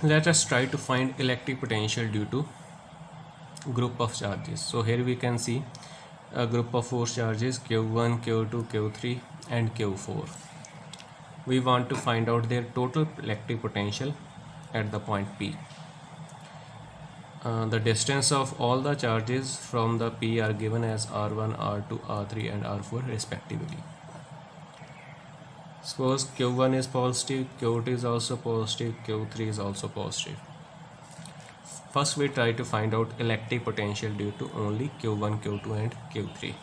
Let us try to find electric potential due to group of charges. So here we can see a group of 4 charges Q1, Q2, Q3 and Q4. We want to find out their total electric potential at the point P. The distance of all the charges from the P are given as R1, R2, R3 and R4 respectively. Suppose Q1 is positive, Q2 is also positive, Q3 is also positive. First we try to find out electric potential due to only Q1, Q2 and Q3.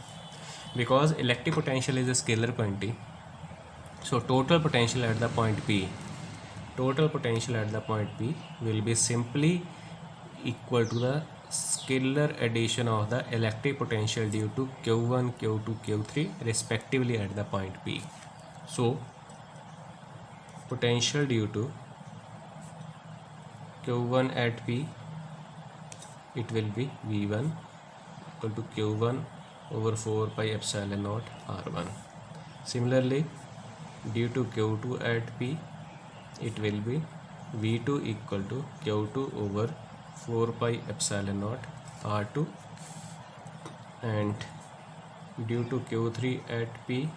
Because electric potential is a scalar quantity, so total potential at the point P will be simply equal to the scalar addition of the electric potential due to Q1, Q2, Q3 respectively at the point P. So potential due to Q1 at P, it will be V1 equal to Q1 over 4 pi epsilon naught R1. Similarly, due to Q2 at P, it will be V2 equal to Q2 over 4 pi epsilon naught R2, and due to Q3 at P,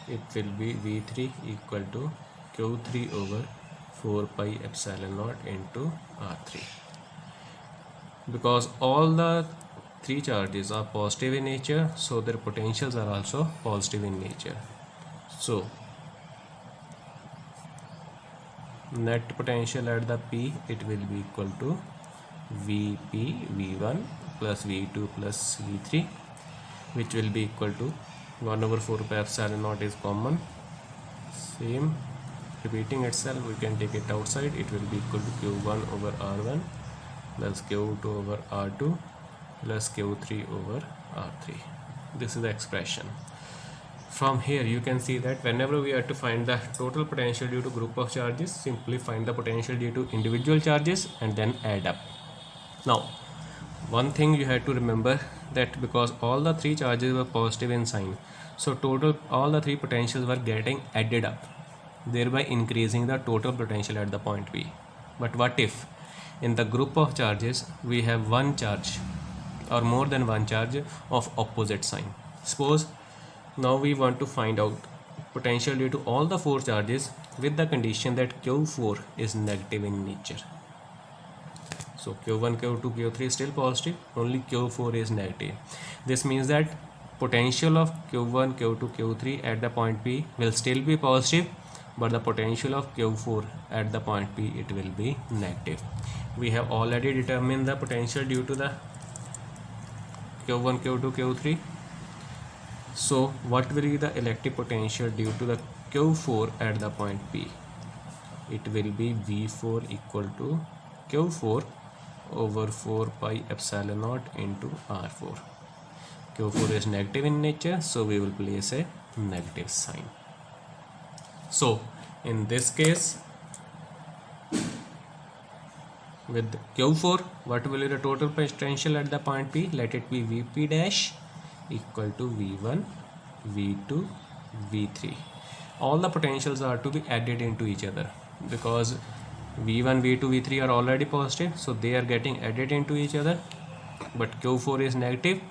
it will be V3 equal to Q3 over 4 pi epsilon naught into R3. Because all the three charges are positive in nature, so their potentials are also positive in nature. So net potential at the P, it will be equal to Vp V1 plus V2 plus V3, which will be equal to 1 over 4 pi epsilon naught is common, same repeating itself, we can take it outside, it will be equal to Q1 over R1 plus Q2 over R2 plus Q3 over R3. This is the expression. From here you can see that whenever we are to find the total potential due to group of charges, simply find the potential due to individual charges and then add up. Now one thing you have to remember, that because all the three charges were positive in sign, so total all the three potentials were getting added up, thereby increasing the total potential at the point P. But what if in the group of charges we have one charge or more than one charge of opposite sign? Suppose now we want to find out potential due to all the four charges with the condition that Q4 is negative in nature. So Q1, Q2, Q3 is still positive, only Q4 is negative. This means that potential of Q1, Q2, Q3 at the point P will still be positive, but the potential of Q4 at the point P, it will be negative. We have already determined the potential due to the Q1, Q2, Q3. So what will be the electric potential due to the Q4 at the point P? It will be V4 equal to Q4 over 4 pi epsilon naught into R4. Q4 is negative in nature, so we will place a negative sign. So in this case, with Q4, what will be the total potential at the point P? Let it be Vp dash equal to V1, V2, V3. All the potentials are to be added into each other because V1, V2, V3 are already positive, so they are getting added into each other, but Q4 is negative.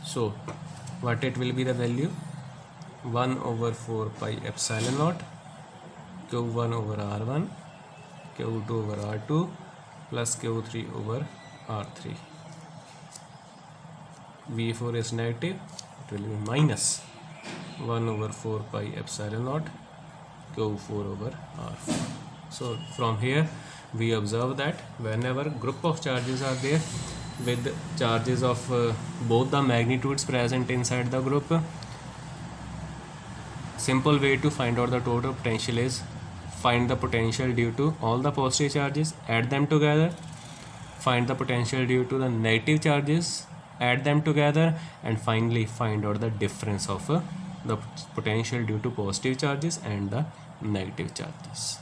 So what it will be the value? 1 over 4 pi epsilon naught Q1 over R1, Q2 over R2 plus Q3 over R3. V4 is negative, it will be minus 1 over 4 pi epsilon naught Q4 over R4. So from here we observe that whenever group of charges are there with charges of both the magnitudes present inside the group, simple way to find out the total potential is find the potential due to all the positive charges, add them together, find the potential due to the negative charges, add them together, and finally find out the difference of the potential due to positive charges and the negative charges.